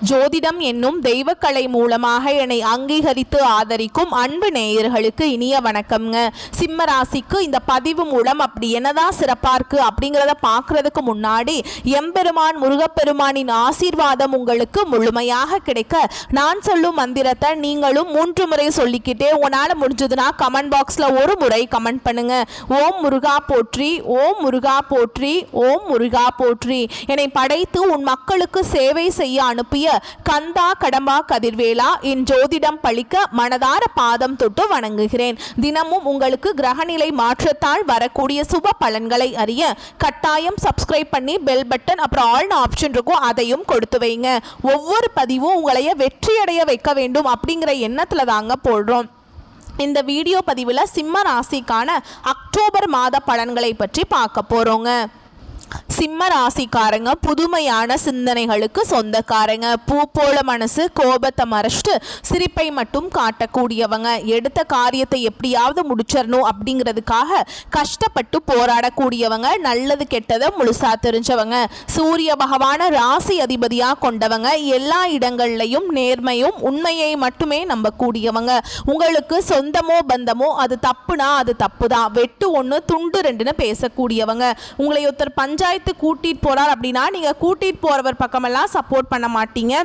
ஜோதிடம் என்னும் தெய்வக்கலை மூலமாக என்னை அங்கீகரித்து ஆதரிக்கும் அன்பு நேயர்களுக்கு இனிய வணக்கம்ங்க. சிம்ம ராசிக்கு இந்த பதிவு மூலம் அப்படி என்னதான் சிறப்பா இருக்கு அப்படிங்கிறத பார்க்கறதுக்கு முன்னாடி எம்பெருமான் முருகப்பெருமானின் ஆசீர்வாதம் உங்களுக்கு முழுமையாக கிடைக்க நான் சொல்லும் மந்திரத்தை நீங்களும் 3 முறை சொல்லிக்கிட்டே உங்களால் முடிஞ்சதுன்னா கமெண்ட் பாக்ஸில் ஒரு முறை கமெண்ட் பண்ணுங்க. ஓம் முருகா போற்றி, ஓம் முருகா போற்றி, ஓம் முருகா போற்றி. என்னை படைத்து உன் மக்களுக்கு சேவை செய்ய அனுப்பிய கந்தா கடம்பா கதிர்வேலா என் ஜோதிடம் பழிக்க மனதார பாதம் தொட்டு வணங்குகிறேன். தினமும் உங்களுக்கு கிரகநிலை மாற்றத்தால் வரக்கூடிய சுப பலன்களை அறிய கட்டாயம் சப்ஸ்கிரைப் பண்ணி பெல் பட்டன் அப்புறம் ஆல்னு ஆப்ஷன் இருக்கும், அதையும் கொடுத்து வைங்க. ஒவ்வொரு பதிவும் உங்களைய வெற்றியடைய வைக்க வேண்டும் அப்படிங்கிற எண்ணத்துல தாங்க போடுறோம். இந்த வீடியோ பதிவில் சிம்ம ராசிக்கான அக்டோபர் மாத பலன்களை பற்றி பார்க்க போறோங்க. சிம்ம ராசிக்காரங்க புதுமையான சிந்தனைகளுக்கு சொந்தக்காரங்க. பூ போல மனசு, கோபத்தை மறைச்சிட்டு சிரிப்பை மட்டும் காட்டக்கூடியவங்க. எடுத்த காரியத்தை எப்படியாவது முடிச்சிடணும் அப்படிங்கிறதுக்காக கஷ்டப்பட்டு போராடக்கூடியவங்க. நல்லது கெட்டதை முழுசா தெரிஞ்சவங்க. சூரிய பகவான ராசி அதிபதியா கொண்டவங்க. எல்லா இடங்கள்லையும் நேர்மையும் உண்மையை மட்டுமே நம்பக்கூடியவங்க. உங்களுக்கு சொந்தமோ பந்தமோ அது தப்புனா அது தப்பு தான், வெட்டு 1 துண்டு 2ன்னு பேசக்கூடியவங்க. உங்களை ஒருத்தர் பஞ்சாயத்து கூட்டிட்டு போறார் அப்படின்னா நீங்க கூட்டிட்டு போறவர் பக்கமெல்லாம் சப்போர்ட் பண்ண மாட்டீங்க.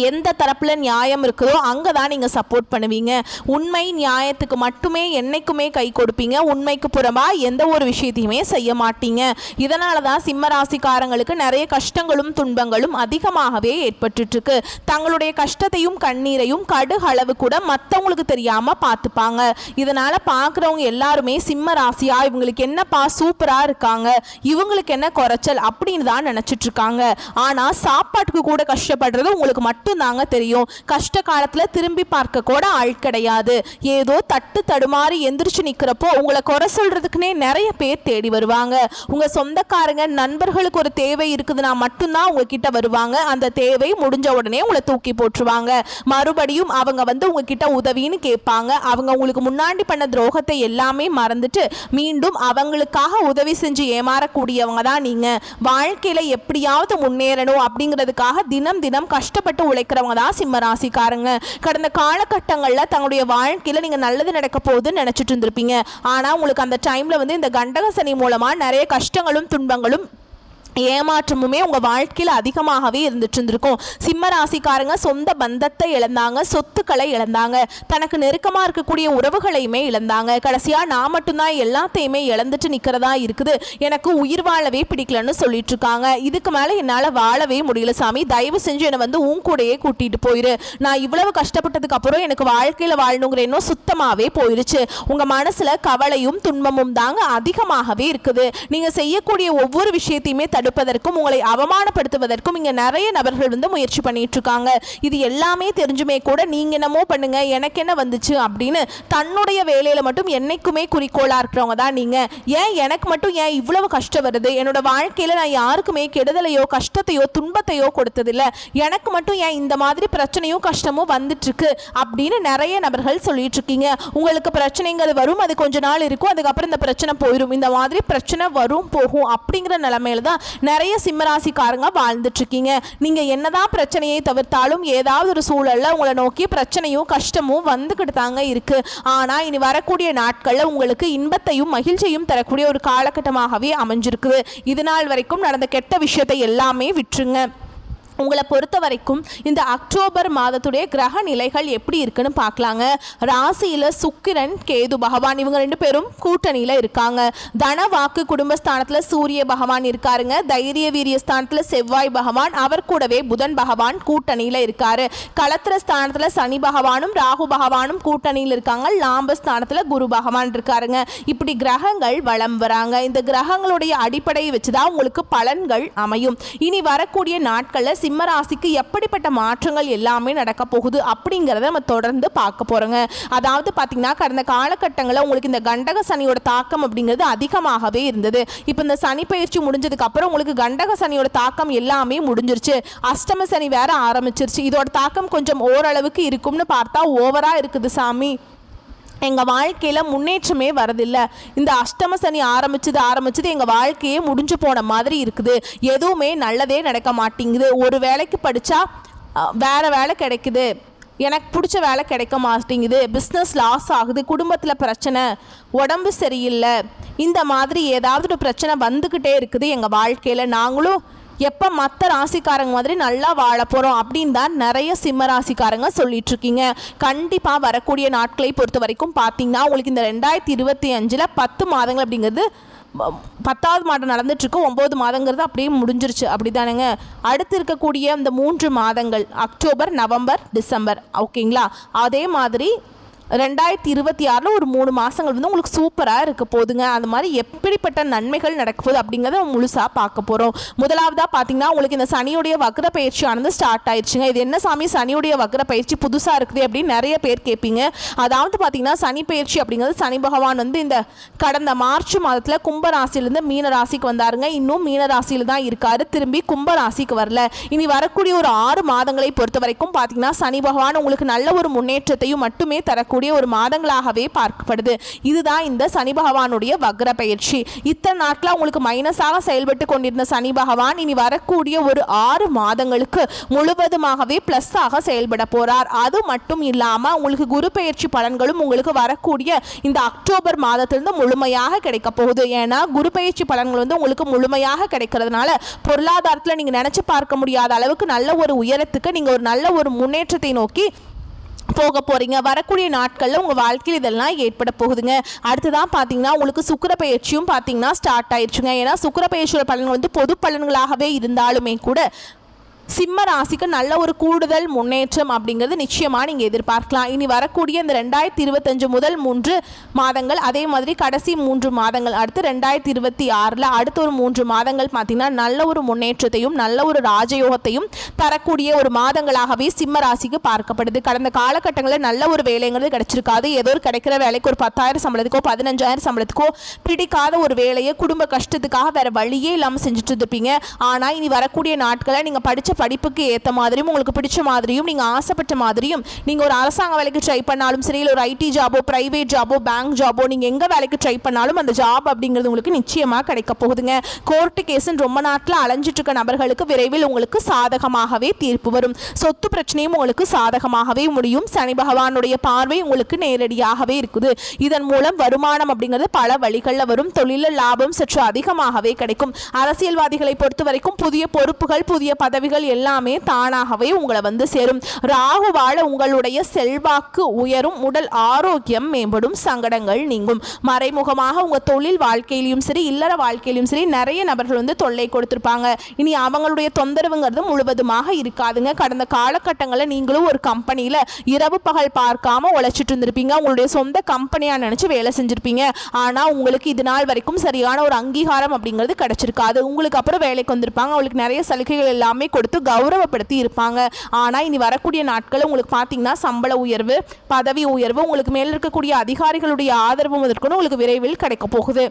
எந்த தரப்பில் நியாயம் இருக்குதோ அங்கே தான் நீங்கள் சப்போர்ட் பண்ணுவீங்க. உண்மை நியாயத்துக்கு மட்டுமே என்னைக்குமே கை கொடுப்பீங்க. உண்மைக்கு புறமாக எந்த ஒரு விஷயத்தையுமே செய்ய மாட்டீங்க. இதனால தான் சிம்ம ராசிக்காரங்களுக்கு நிறைய கஷ்டங்களும் துன்பங்களும் அதிகமாகவே ஏற்பட்டுருக்கு. தங்களுடைய கஷ்டத்தையும் கண்ணீரையும் கடுகளவு கூட மற்றவங்களுக்கு தெரியாமல் பார்த்துப்பாங்க. இதனால் பார்க்குறவங்க எல்லாருமே சிம்ம ராசியா இவங்களுக்கு என்னப்பா சூப்பராக இருக்காங்க, இவங்களுக்கு என்ன குறைச்சல் அப்படின்னு தான் நினச்சிட்டு இருக்காங்க. ஆனால் சாப்பாட்டுக்கு கூட கஷ்டப்படுறது உங்களுக்கு மட்டும் தாங்க தெரியும். கஷ்ட காலத்துல திரும்பி பார்க்க கூட ஆள் கிடையாது. ஏதோ தட்டு தடுமாறி எந்திரிச்சு நிக்கிறப்போ உங்களை குறை சொல்றதுக்குன்னே நிறைய பேர் தேடி வருவாங்க. உங்க சொந்தக்காரங்க நண்பர்களுக்கு ஒரு தேவை இருக்குதுன்னா மட்டும்தான் உங்ககிட்ட வருவாங்க. அந்த தேவை முடிஞ்ச உடனே உங்களை தூக்கி போட்டுருவாங்க. மறுபடியும் அவங்க வந்து உங்ககிட்ட உதவின்னு கேட்பாங்க. அவங்க உங்களுக்கு முன்னாடி பண்ண துரோகத்தை எல்லாமே மறந்துட்டு மீண்டும் அவங்களுக்காக உதவி செஞ்சு ஏமாறக்கூடியவங்க தான் நீங்க. வாழ்க்கையில எப்படியாவது முன்னேறணும் அப்படிங்கிறதுக்காக தினம் தினம் கஷ்டப்பட்டு உழைக்கிறவங்க தான் சிம்ம ராசிக்காரங்க. கடந்த காலகட்டங்களில் தங்களுடைய வாழ்க்கையில் நீங்கள் நல்லது நடக்க போகுதுன்னு நினச்சிட்டு இருந்திருப்பீங்க. ஆனால் உங்களுக்கு அந்த டைமில் வந்து இந்த கண்டக சனி மூலமாக நிறைய கஷ்டங்களும் துன்பங்களும் ஏமாற்றமுமே உங்கள் வாழ்க்கையில் அதிகமாகவே இருந்துட்டு இருந்திருக்கும். சிம்ம ராசிக்காரங்க சொந்த பந்தத்தை இழந்தாங்க, சொத்துக்களை இழந்தாங்க, தனக்கு நெருக்கமாக இருக்கக்கூடிய உறவுகளையுமே இழந்தாங்க. கடைசியாக நான் மட்டும்தான் எல்லாத்தையுமே இழந்துட்டு நிற்கிறதா இருக்குது, எனக்கு உயிர் வாழவே பிடிக்கலன்னு சொல்லிட்டு இருக்காங்க. இதுக்கு மேலே என்னால் வாழவே முடியல சாமி, தயவு செஞ்சு என்னை வந்து உன் கூடையே கூட்டிகிட்டு போயிரு. நான் இவ்வளவு கஷ்டப்பட்டதுக்கு அப்புறம் எனக்கு வாழ்க்கையில் வாழணுங்கிற எண்ணம் சுத்தமாகவே போயிடுச்சு. உங்கள் மனசில் கவலையும் துன்பமும் தாங்க அதிகமாகவே இருக்குது. நீங்கள் செய்யக்கூடிய ஒவ்வொரு விஷயத்தையுமே தடுப்பதற்கும் உங்களை அவமானப்படுத்துவதற்கும் இங்க நிறைய நபர்கள் வந்து முயற்சி பண்ணிட்டு இருக்காங்க. இது எல்லாமே தெரிஞ்சுமே கூட நீங்க என்னமோ பண்ணுங்க எனக்கு என்ன வந்துச்சு அப்படின்னு தன்னுடைய வேலையில மட்டும் என்னைக்குமே குறிக்கோளா இருக்கிறவங்க தான் நீங்க. ஏன் எனக்கு மட்டும் ஏன் இவ்வளவு கஷ்டம் வருது, என்னோட வாழ்க்கையில நான் யாருக்குமே கெடுதலையோ கஷ்டத்தையோ துன்பத்தையோ கொடுத்ததில்லை, எனக்கு மட்டும் ஏன் இந்த மாதிரி பிரச்சனையும் கஷ்டமும் வந்துட்டு இருக்கு அப்படின்னு நிறைய நபர்கள் சொல்லிட்டு இருக்கீங்க. உங்களுக்கு பிரச்சனைங்கிறது வரும், அது கொஞ்ச நாள் இருக்கும், அதுக்கப்புறம் இந்த பிரச்சனை போயிடும். இந்த மாதிரி பிரச்சனை வரும் போகும் அப்படிங்கிற நிலைமையில தான் நிறைய சிம்மராசிக்காரங்க வாழ்ந்துட்டு இருக்கீங்க. நீங்க என்னதான் பிரச்சனையை தவிர்த்தாலும் ஏதாவது ஒரு சூழல்ல உங்களை நோக்கி பிரச்சனையும் கஷ்டமும் வந்துகிட்டு தாங்க இருக்கு. ஆனா இனி வரக்கூடிய நாட்கள்ல உங்களுக்கு இன்பத்தையும் மகிழ்ச்சியும் தரக்கூடிய ஒரு காலகட்டமாகவே அமைஞ்சிருக்குது. இது நாள் வரைக்கும் நடந்த கெட்ட விஷயத்தை எல்லாமே விட்டுருங்க. உங்களை பொறுத்த வரைக்கும் இந்த அக்டோபர் மாதத்துடைய கிரக நிலைகள் எப்படி இருக்குன்னு பார்க்கலாங்க. ராசியில் சுக்கிரன் கேது பகவான் இவங்க 2 பேரும் கூட்டணியில் இருக்காங்க. தன வாக்கு குடும்பஸ்தானத்தில் சூரிய பகவான் இருக்காருங்க. தைரிய வீரிய ஸ்தானத்தில் செவ்வாய் பகவான், அவர் கூடவே புதன் பகவான் கூட்டணியில் இருக்காரு. களத்திர ஸ்தானத்தில் சனி பகவானும் ராகு பகவானும் கூட்டணியில் இருக்காங்க. லாபஸ்தானத்தில் குரு பகவான் இருக்காருங்க. இப்படி கிரகங்கள் வலம் வராங்க. இந்த கிரகங்களுடைய அடிப்படையை வச்சுதான் உங்களுக்கு பலன்கள் அமையும். இனி வரக்கூடிய நாட்களில் சிம்ம ராசிக்கு எப்படிப்பட்ட மாற்றங்கள் எல்லாமே நடக்க போகுது அப்படிங்கிறத நம்ம தொடர்ந்து பார்க்க போறோங்க. அதாவது பார்த்தீங்கன்னா கடந்த காலகட்டங்களில் உங்களுக்கு இந்த கண்டக சனியோட தாக்கம் அப்படிங்கிறது அதிகமாகவே இருந்தது. இப்போ இந்த சனி பயிற்சி முடிஞ்சதுக்கு அப்புறம் உங்களுக்கு கண்டக சனியோட தாக்கம் எல்லாமே முடிஞ்சிருச்சு. அஷ்டம சனி வேற ஆரம்பிச்சிருச்சு. இதோட தாக்கம் கொஞ்சம் ஓரளவுக்கு இருக்கும்னு பார்த்தா ஓவரா இருக்குது சாமி. எங்கள் வாழ்க்கையில் முன்னேற்றமே வரதில்லை. இந்த அஷ்டம சனி ஆரம்பிச்சது எங்கள் வாழ்க்கையே முடிஞ்சு போன மாதிரி இருக்குது. எதுவுமே நல்லதே நடக்க மாட்டேங்குது. ஒரு வேலைக்கு படித்தா வேறு வேலை கிடைக்குது, எனக்கு பிடிச்ச வேலை கிடைக்க மாட்டேங்குது, பிஸ்னஸ் லாஸ் ஆகுது, குடும்பத்தில் பிரச்சனை, உடம்பு சரியில்லை, இந்த மாதிரி ஏதாவது ஒரு பிரச்சனை வந்துக்கிட்டே இருக்குது எங்கள் வாழ்க்கையில், நாங்களும் எப்போ மற்ற ராசிக்காரங்க மாதிரி நல்லா வாழ போகிறோம் அப்படின்னு தான் நிறைய சிம்ம ராசிக்காரங்க சொல்லிகிட்ருக்கீங்க. கண்டிப்பாக வரக்கூடிய நாட்களை பொறுத்த வரைக்கும் பார்த்தீங்கன்னா உங்களுக்கு இந்த 2025 10 மாதங்கள் அப்படிங்கிறது 10வது மாதம் நடந்துட்டுருக்கு, 9 மாதங்கிறது அப்படியே முடிஞ்சிருச்சு அப்படி தானேங்க. அடுத்து இருக்கக்கூடிய இந்த 3 மாதங்கள் அக்டோபர், நவம்பர், டிசம்பர், ஓகேங்களா. அதே மாதிரி 2026 ஒரு 3 மாதங்கள் வந்து உங்களுக்கு சூப்பராக இருக்க போகுதுங்க. அந்த மாதிரி எப்படிப்பட்ட நன்மைகள் நடக்க போகுது அப்படிங்கிறத முழுசாக பார்க்க போகிறோம். முதலாவதாக பார்த்தீங்கன்னா உங்களுக்கு இந்த சனியுடைய வக்ர பயிற்சியானது ஸ்டார்ட் ஆயிடுச்சுங்க. இது என்ன சாமி சனியுடைய வக்ர பயிற்சி புதுசாக இருக்குது அப்படின்னு நிறைய பேர் கேட்பீங்க. அதாவது பார்த்தீங்கன்னா சனி பயிற்சி அப்படிங்கிறது சனி பகவான் வந்து இந்த கடந்த மார்ச் மாதத்தில் கும்ப ராசியிலேருந்து மீன ராசிக்கு வந்தாருங்க. இன்னும் மீன ராசியில் தான் இருக்காரு, திரும்பி கும்ப ராசிக்கு வரல. இனி வரக்கூடிய ஒரு 6 மாதங்களை பொறுத்த வரைக்கும் பார்த்தீங்கன்னா சனி பகவான் உங்களுக்கு நல்ல ஒரு முன்னேற்றத்தையும் மட்டுமே தரக்கூடிய ஒரு மாதங்களாகவே பார்க்கப்படுது. இதுதான் இந்த சனி பகவானுடைய வக்ர பயிற்சி. இத்தனை நாட்களா உங்களுக்கு மைனஸாக செயல்பட்டு கொண்டிருந்த சனி பகவான் இனி வரக்கூடிய ஒரு 6 மாதங்களுக்கு முழுவதுமாகவே பிளஸ் ஆக செயல்பட போறார். அது மட்டும் இல்லாம உங்களுக்கு குரு பயிற்சி பலன்களும் உங்களுக்கு வரக்கூடிய இந்த அக்டோபர் மாதத்திலிருந்து முழுமையாக கிடைக்க போகுது. ஏன்னா குரு பயிற்சி பலன்கள் வந்து உங்களுக்கு முழுமையாக கிடைக்கிறதுனால பொருளாதாரத்தில் நீங்க நினைச்சு பார்க்க முடியாத அளவுக்கு நல்ல ஒரு உயரத்துக்கு நீங்க ஒரு நல்ல ஒரு முன்னேற்றத்தை நோக்கி போக போகிறீங்க. வரக்கூடிய நாட்களில் உங்கள் வாழ்க்கையில் இதெல்லாம் ஏற்பட போகுதுங்க. அடுத்ததான் பார்த்தீங்கன்னா உங்களுக்கு சுக்கிர பயிற்சியும் பார்த்தீங்கன்னா ஸ்டார்ட் ஆயிடுச்சுங்க. ஏன்னா சுக்கிர பயிற்சியோட பலன்கள் வந்து பொது பலன்களாகவே இருந்தாலுமே கூட சிம்ம ராசிக்கு நல்ல ஒரு கூடுதல் முன்னேற்றம் அப்படிங்கிறது நிச்சயமாக நீங்கள் எதிர்பார்க்கலாம். இனி வரக்கூடிய இந்த 2025 முதல் 3 மாதங்கள், அதே மாதிரி கடைசி 3 மாதங்கள், அடுத்து 2026 அடுத்த ஒரு 3 மாதங்கள் பார்த்தீங்கன்னா நல்ல ஒரு முன்னேற்றத்தையும் நல்ல ஒரு ராஜயோகத்தையும் தரக்கூடிய ஒரு மாதங்களாகவே சிம்ம ராசிக்கு பார்க்கப்படுது. கடந்த காலகட்டங்களில் நல்ல ஒரு வேலைங்கிறது கிடைச்சிருக்காது. ஏதோ ஒரு கிடைக்கிற வேலைக்கு ஒரு 10,000 சம்பளத்துக்கோ 15,000 சம்பளத்துக்கோ பிடிக்காத ஒரு வேலையை குடும்ப கஷ்டத்துக்காக வேற வழியே இல்லாமல் செஞ்சுட்டு இருப்பீங்க. ஆனால் இனி வரக்கூடிய நாட்களை நீங்கள் படித்த படிப்புக்கு ஏற்ற மாதிரியும் உங்களுக்கு பிடிச்ச மாதிரியும் நீங்கள் ஆசைப்பட்ட மாதிரியும் நீங்கள் ஒரு அரசாங்க வேலைக்கு ட்ரை பண்ணாலும் சரி, இல்லை ஒரு ஐடி ஜாபோ, பிரைவேட் ஜாபோ, பேங்க் ஜாபோ, நீங்கள் எங்கே வேலைக்கு ட்ரை பண்ணாலும் அந்த ஜாப் அப்படிங்கிறது உங்களுக்கு நிச்சயமாக கிடைக்க போகுதுங்க. கோர்ட்டு கேஸுன்னு ரொம்ப நாட்டில் அலைஞ்சிட்டு இருக்க நபர்களுக்கு விரைவில் உங்களுக்கு சாதகமாகவே தீர்ப்பு வரும். சொத்து பிரச்சனையும் உங்களுக்கு சாதகமாகவே முடியும். சனி பகவானுடைய பார்வை உங்களுக்கு நேரடியாகவே இருக்குது. இதன் மூலம் வருமானம் அப்படிங்கிறது பல வழிகளில் வரும். தொழிலில் லாபம் சற்று அதிகமாகவே கிடைக்கும். அரசியல்வாதிகளை பொறுத்த வரைக்கும் புதிய பொறுப்புகள், புதிய பதவிகள் எல்லாமே தானாகவே உங்களை வந்து சேரும். ராகுவால உங்களுடைய செல்வாக்கு உயரும், உடல் ஆரோக்கியம் மேம்படும், சங்கடங்கள் நீங்கும். மறைமுகமாக உங்க தொழில் வாழ்க்கையிலும் சரி, இல்லற வாழ்க்கையிலும் சரி நிறைய நபர்கள் வந்து தொல்லை கொடுத்திருப்பாங்க. இனி அவங்களுடைய தொந்தரவுங்கிறது முழுவதுமாக இருக்காதுங்க. கடந்த காலகட்டங்களில் நீங்களும் ஒரு கம்பெனியில் இரவு பகல் பார்க்காம உழைச்சிட்டு இருந்திருப்பீங்க. உங்களுடைய சொந்த கம்பெனியாக நினைச்சு வேலை செஞ்சிருப்பீங்க. ஆனால் உங்களுக்கு இது நாள் வரைக்கும் சரியான ஒரு அங்கீகாரம் அப்படிங்கிறது கிடைச்சிருக்காது. உங்களுக்கு அப்புறம் வேலைக்கு வந்திருப்பாங்க, அவங்களுக்கு நிறைய சலுகைகள் எல்லாமே கொடுத்து கௌரவப்படுத்தி இருப்பாங்க. ஆனால் இனி வரக்கூடிய நாட்கள் உங்களுக்கு பார்த்தீங்கன்னா சம்பள உயர்வு, பதவி உயர்வு, உங்களுக்கு மேல் இருக்கக்கூடிய அதிகாரிகளுடைய ஆதரவு முதற்கொண்டு உங்களுக்கு விரைவில் கிடைக்க போகுது.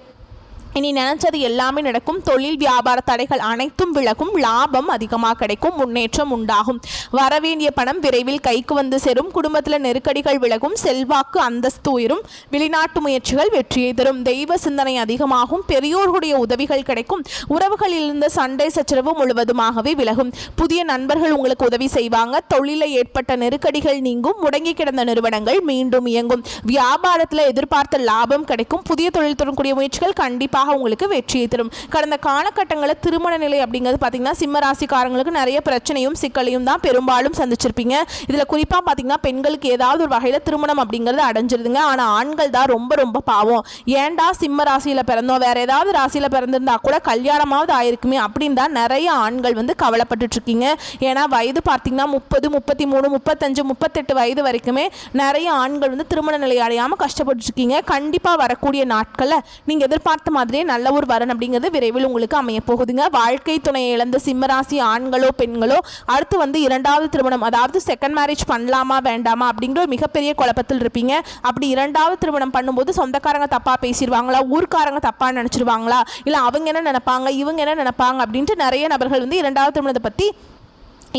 இனி நினைச்சது எல்லாமே நடக்கும். தொழில் வியாபார தடைகள் அனைத்தும் விலகும். லாபம் அதிகமாக கிடைக்கும். முன்னேற்றம் உண்டாகும். வரவேண்டிய பணம் விரைவில் கைக்கு வந்து சேரும். குடும்பத்தில் நெருக்கடிகள் விலகும். செல்வாக்கு அந்தஸ்து உயரும். வெளிநாட்டு முயற்சிகள் வெற்றியை தரும். தெய்வ சிந்தனை அதிகமாகும். பெரியோர்களுடைய உதவிகள் கிடைக்கும். உறவுகளில் இருந்த சண்டை சச்சரவு முழுவதுமாகவே விலகும். புதிய நண்பர்கள் உங்களுக்கு உதவி செய்வாங்க. தொழிலில் ஏற்பட்ட நெருக்கடிகள் நீங்கும். முடங்கி கிடந்த நிறுவனங்கள் மீண்டும் இயங்கும். வியாபாரத்தில் எதிர்பார்த்த லாபம் கிடைக்கும். புதிய தொழில் தொடரக்கூடிய முயற்சிகள் கண்டிப்பாக உங்களுக்கு வெற்றியை தரும். கடந்த காலகட்டங்களில் திருமண நிலை அப்படிங்கிறது பார்த்தீங்கன்னா சிம்ம ராசிக்காரங்களுக்கு நிறைய பிரச்சனையும் சிக்கலையும் தான் பெரும்பாலும் சந்திச்சிருப்பீங்க. இதில் குறிப்பாக பார்த்தீங்கன்னா பெண்களுக்கு ஏதாவது ஒரு வகையில் திருமணம் அப்படிங்கிறது அடைஞ்சிருதுங்க. ஆனால் ஆண்கள் தான் ரொம்ப ரொம்ப பாவம். ஏன்டா சிம்ம ராசியில் பிறந்தோம், வேற ஏதாவது ராசியில் பிறந்திருந்தா கூட கல்யாணமாவது ஆயிருக்குமே அப்படின்னு தான் நிறைய ஆண்கள் வந்து கவலைப்பட்டு இருக்கீங்க. ஏன்னா வயது பார்த்தீங்கன்னா 30, 33, 35, 38 வயது வரைக்குமே நிறைய ஆண்கள் வந்து திருமண நிலை அடையாமல் கஷ்டப்பட்டு இருக்கீங்க. கண்டிப்பாக வரக்கூடிய நாட்களில் நீங்கள் எதிர்பார்த்த மாதிரி நல்ல ஒரு வரன் அப்படிங்கிறது விரைவில் உங்களுக்கு அமைய போகுதுங்க. வாழ்க்கை துணையை இழந்த சிம்மராசி ஆண்களோ பெண்களோ அடுத்து வந்து 2வது திருமணம், அதாவது செகண்ட் மேரேஜ் பண்ணலாமா வேண்டாமா அப்படிங்கிற ஒரு மிகப்பெரிய குழப்பத்தில் இருப்பீங்க. அப்படி 2வது திருமணம் பண்ணும்போது சொந்தக்காரங்க தப்பா பேசிடுவாங்களா, ஊர்க்காரங்க தப்பா நினைச்சிருவாங்களா, இல்லை அவங்க என்ன நினைப்பாங்க, இவங்க என்ன நினைப்பாங்க அப்படின்ட்டு நிறைய நபர்கள் வந்து 2வது திருமணத்தை பற்றி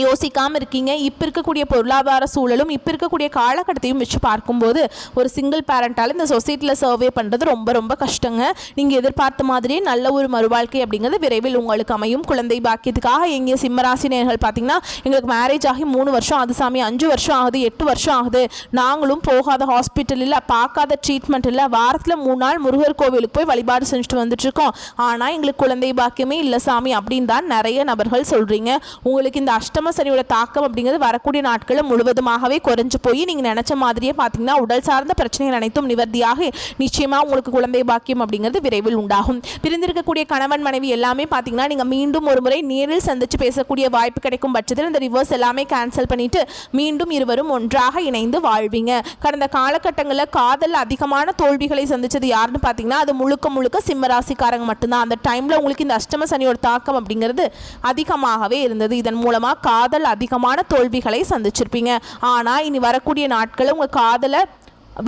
யோசிக்காமல் இருக்கீங்க. இப்போ இருக்கக்கூடிய பொருளாதார சூழலும் இப்போ இருக்கக்கூடிய காலகட்டத்தையும் வச்சு பார்க்கும்போது ஒரு சிங்கிள் பேரண்டால் இந்த சொசைட்டியில் சர்வே பண்ணுறது ரொம்ப ரொம்ப கஷ்டங்க. நீங்கள் எதிர்பார்த்த மாதிரியே நல்ல ஒரு மறுவாழ்க்கை அப்படிங்கிறது விரைவில் உங்களுக்கு அமையும். குழந்தை பாக்கியத்துக்காக எங்கள் சிம்மராசி நேயர்கள் பார்த்தீங்கன்னா, எங்களுக்கு மேரேஜ் ஆகி 3 வருஷம் ஆகுது சாமி, 5 வருஷம் ஆகுது, 8 வருஷம் ஆகுது, நாங்களும் போகாத ஹாஸ்பிட்டல் இல்லை, பார்க்காத ட்ரீட்மெண்ட் இல்லை, வாரத்தில் 3 நாள் முருகர் கோவிலுக்கு போய் வழிபாடு செஞ்சுட்டு வந்துட்டுருக்கோம், ஆனால் எங்களுக்கு குழந்தை பாக்கியமே இல்லை சாமி அப்படின்னு தான் நிறைய நபர்கள் சொல்கிறீங்க. உங்களுக்கு இந்த அஷ்டம சனியோட தாக்கம் அப்படிங்கிறது வரக்கூடிய நாட்களில் முழுவதுமாகவே குறைஞ்சு போய் நீங்கள் நினைச்ச மாதிரியே பார்த்தீங்கன்னா உடல் சார்ந்த பிரச்சனைகள் அனைத்தும் நிவர்த்தியாக நிச்சயமாக உங்களுக்கு குழந்தை பாக்கியம் அப்படிங்கிறது விரைவில் உண்டாகும். பிரிந்திருக்கக்கூடிய கணவன் மனைவி எல்லாமே பார்த்தீங்கன்னா நீங்கள் மீண்டும் ஒரு முறை நேரில் சந்தித்து பேசக்கூடிய வாய்ப்பு கிடைக்கும் பட்சத்தில் இந்த ரிவர்ஸ் எல்லாமே கேன்சல் பண்ணிட்டு மீண்டும் இருவரும் ஒன்றாக இணைந்து வாழ்வீங்க. கடந்த காலகட்டங்களில் காதல் அதிகமான தோல்விகளை சந்திச்சது யாருன்னு பார்த்தீங்கன்னா அது முழுக்க முழுக்க சிம்மராசிக்காரங்க மட்டும்தான். அந்த டைமில் உங்களுக்கு இந்த அஷ்டம சனியோட தாக்கம் அப்படிங்கிறது அதிகமாகவே இருந்தது. இதன் மூலமாக காதல் அதிகமான தோல்விகளை சந்திச்சிருப்பீங்க. ஆனால் இனி வரக்கூடிய நாட்களில் உங்கள் காதலை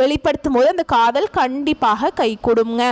வெளிப்படுத்தும் போது அந்த காதல் கண்டிப்பாக கை கொடுங்க.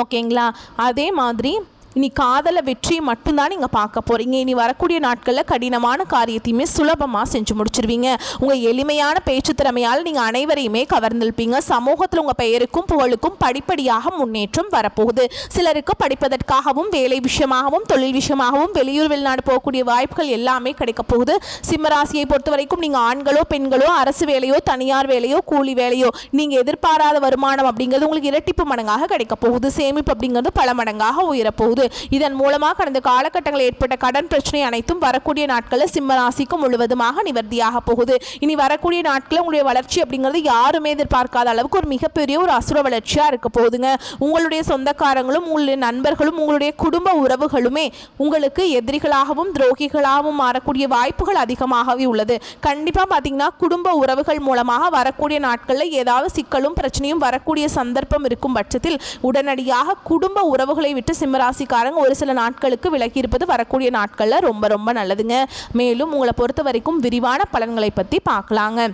ஓகேங்களா? அதே மாதிரி இனி காதலை வெற்றி மட்டும்தான் நீங்கள் பார்க்க போகிறீங்க. இனி வரக்கூடிய நாட்களில் கடினமான காரியத்தையுமே சுலபமாக செஞ்சு முடிச்சிருவீங்க. உங்கள் எளிமையான பேச்சு திறமையால் நீங்கள் அனைவரையுமே கவர்ந்திருப்பீங்க. சமூகத்தில் உங்கள் பெயருக்கும் புகழுக்கும் படிப்படியாக முன்னேற்றம் வரப்போகுது. சிலருக்கு படிப்பதற்காகவும் வேலை விஷயமாகவும் தொழில் விஷயமாகவும் வெளியூர் வெளிநாடு போகக்கூடிய வாய்ப்புகள் எல்லாமே கிடைக்க போகுது. சிம்மராசியை பொறுத்த வரைக்கும் நீங்கள் ஆண்களோ பெண்களோ அரசு வேலையோ தனியார் வேலையோ கூலி வேலையோ நீங்கள் எதிர்பாராத வருமானம் அப்படிங்கிறது உங்களுக்கு இரட்டிப்பு மடங்காக கிடைக்க போகுது. சேமிப்பு அப்படிங்கிறது பல மடங்காக உயரப்போகுது. இதன் மூலமாக கடந்த காலகட்டங்களில் ஏற்பட்ட கடன் பிரச்சனை அனைத்தும் வரக்கூடிய நாட்களில் சிம்மராசிக்கு முழுவதுமாக நிவர்த்தியாக போகுது. இனி வரக்கூடிய நாட்களில் உங்களுடைய வளர்ச்சி அப்படிங்கிறது யாருமே எதிர்பார்க்காத அளவுக்கு ஒரு மிகப்பெரிய ஒரு அசுர வளர்ச்சியாக இருக்க போகுதுங்க. உங்களுடைய சொந்தக்காரங்களும் உங்களுடைய நண்பர்களும் உங்களுடைய குடும்ப உறவுகளுமே உங்களுக்கு எதிரிகளாகவும் துரோகிகளாகவும் மாறக்கூடிய வாய்ப்புகள் அதிகமாகவே உள்ளது. கண்டிப்பாக பார்த்தீங்கன்னா குடும்ப உறவுகள் மூலமாக வரக்கூடிய நாட்களில் ஏதாவது சிக்கலும் பிரச்சனையும் வரக்கூடிய சந்தர்ப்பம் இருக்கும் பட்சத்தில் உடனடியாக குடும்ப உறவுகளை விட்டு சிம்மராசிக்காரங்க ஒரு சில நாட்களுக்கு விலகி இருப்பது வரக்கூடிய நாட்களில் ரொம்ப ரொம்ப நல்லதுங்க. மேலும் உங்களை பொறுத்த வரைக்கும் விரிவான பலன்களை பற்றி பார்க்கலாங்க.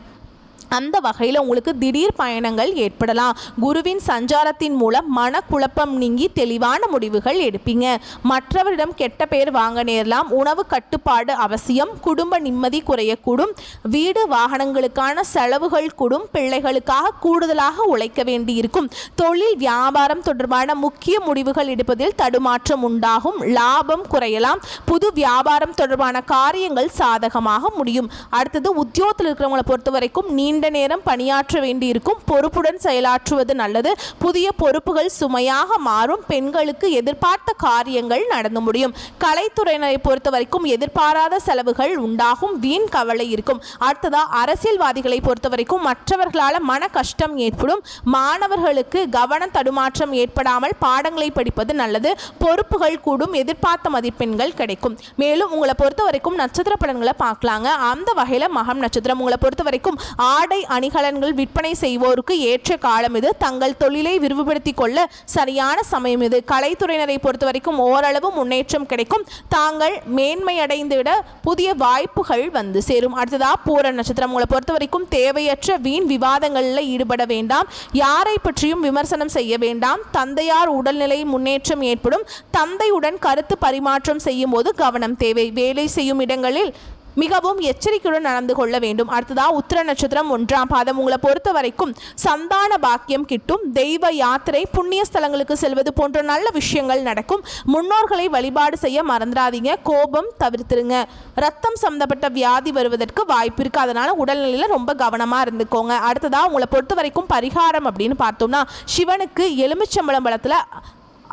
அந்த வகையில் உங்களுக்கு திடீர் பயணங்கள் ஏற்படலாம். குருவின் சஞ்சாரத்தின் மூலம் மனக்குழப்பம் நீங்கி தெளிவான முடிவுகள் எடுப்பீங்க. மற்றவரிடம் கெட்ட பெயர் வாங்க நேரலாம். உணவு கட்டுப்பாடு அவசியம். குடும்ப நிம்மதி குறையக்கூடும். வீடு வாகனங்களுக்கான செலவுகள் கூடும். பிள்ளைகளுக்காக கூடுதலாக உழைக்க வேண்டியிருக்கும். தொழில் வியாபாரம் தொடர்பான முக்கிய முடிவுகள் எடுப்பதில் தடுமாற்றம் உண்டாகும். லாபம் குறையலாம். புது வியாபாரம் தொடர்பான காரியங்கள் சாதகமாக முடியும். அடுத்தது உத்தியோகத்தில் இருக்கிறவங்களை பொறுத்த வரைக்கும் நீண்ட நேரம் பணியாற்ற வேண்டியிருக்கும். பொறுப்புடன் செயலாற்றுவது நல்லது. புதிய பொறுப்புகள் சுமையாக மாறும். பெண்களுக்கு எதிர்பார்த்த காரியங்கள் நடந்து முடியும். கலைத்துறையினரை பொறுத்த வரைக்கும் எதிர்பாராத செலவுகள் உண்டாகும். வீண் கவலை இருக்கும். அடுத்ததா அரசியல்வாதிகளை பொறுத்த வரைக்கும் மற்றவர்களால் மன கஷ்டம் ஏற்படும். மாணவர்களுக்கு கவன தடுமாற்றம் ஏற்படாமல் பாடங்களை படிப்பது நல்லது. பொறுப்புகள் கூடும். எதிர்பார்த்த மதிப்பெண்கள் கிடைக்கும். மேலும் உங்களை பொறுத்த வரைக்கும் நட்சத்திர பலன்களை பார்க்கலாங்க. அந்த வகையில் மகம் நட்சத்திரம் உங்களை பொறுத்த வரைக்கும் ஆடை அணிகலன்கள் விற்பனை செய்வோருக்கு ஏற்ற காலம் இது. தங்கள் தொழிலை விரிவுபடுத்திக் கொள்ள சரியான சமயம் இது. கலைத்துறையினரை பொறுத்த வரைக்கும் ஓரளவு முன்னேற்றம் கிடைக்கும். தாங்கள் மேன்மை அடைந்துவிட புதிய வாய்ப்புகள் வந்து சேரும். அடுத்ததா பூர நட்சத்திரம் உங்களை பொறுத்த வரைக்கும் தேவையற்ற வீண் விவாதங்களில் ஈடுபட வேண்டாம். யாரை பற்றியும் விமர்சனம் செய்ய வேண்டாம். தந்தையார் உடல்நிலை முன்னேற்றம் ஏற்படும். தந்தையுடன் கருத்து பரிமாற்றம் செய்யும் போது கவனம் தேவை. வேலை செய்யும் இடங்களில் மிகவும் எச்சரிக்கையுடன் நடந்து கொள்ள வேண்டும். அடுத்ததா உத்திர நட்சத்திரம் 1ஆம் பாதம் உங்களை பொறுத்த வரைக்கும் சந்தான பாக்கியம் கிட்டும். தெய்வ யாத்திரை புண்ணிய ஸ்தலங்களுக்கு செல்வது போன்ற நல்ல விஷயங்கள் நடக்கும். முன்னோர்களை வழிபாடு செய்ய மறந்துடாதீங்க. கோபம் தவிர்த்துருங்க. ரத்தம் சம்பந்தப்பட்ட வியாதி வருவதற்கு வாய்ப்பு இருக்கு. அதனால உடல்நிலையில் ரொம்ப கவனமா இருந்துக்கோங்க. அடுத்ததா உங்களை பொறுத்த வரைக்கும் பரிகாரம் அப்படின்னு பார்த்தோம்னா சிவனுக்கு எலுமிச்சம்பழம் பழத்துல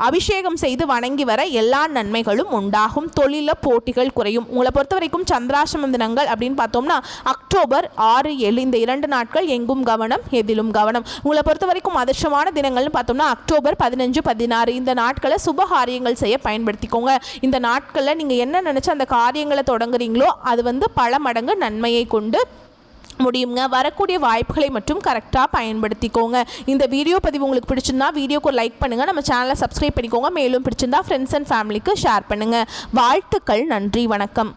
அபிஷேகம் செய்து வணங்கி வர எல்லா நன்மைகளும் உண்டாகும். தொழில போட்டிகள் குறையும். உங்களை பொறுத்த வரைக்கும் சந்திராசிரம தினங்கள் அப்படின்னு பார்த்தோம்னா அக்டோபர் 6, 7 இந்த 2 நாட்கள் எங்கும் கவனம் எதிலும் கவனம். உங்களை பொறுத்த வரைக்கும் அதிர்ஷ்டமான தினங்கள்னு பார்த்தோம்னா அக்டோபர் 15, 16 இந்த நாட்களை சுப காரியங்கள் செய்ய பயன்படுத்திக்கோங்க. இந்த நாட்களில் நீங்கள் என்ன நினச்சி அந்த காரியங்களை தொடங்குறீங்களோ அது பல மடங்கு நன்மையை கொண்டு முடியுங்க. வரக்கூடிய வாய்ப்புகளை மட்டும் கரெக்டாக பயன்படுத்திக்கோங்க. இந்த வீடியோ பதிவு உங்களுக்கு பிடிச்சிருந்தா வீடியோக்கு லைக் பண்ணுங்கள். நம்ம சேனலை சப்ஸ்கிரைப் பண்ணிக்கோங்க. மேலும் பிடிச்சிருந்தா ஃப்ரெண்ட்ஸ் அண்ட் ஃபேமிலிக்கு ஷேர் பண்ணுங்கள். வாழ்த்துக்கள். நன்றி. வணக்கம்.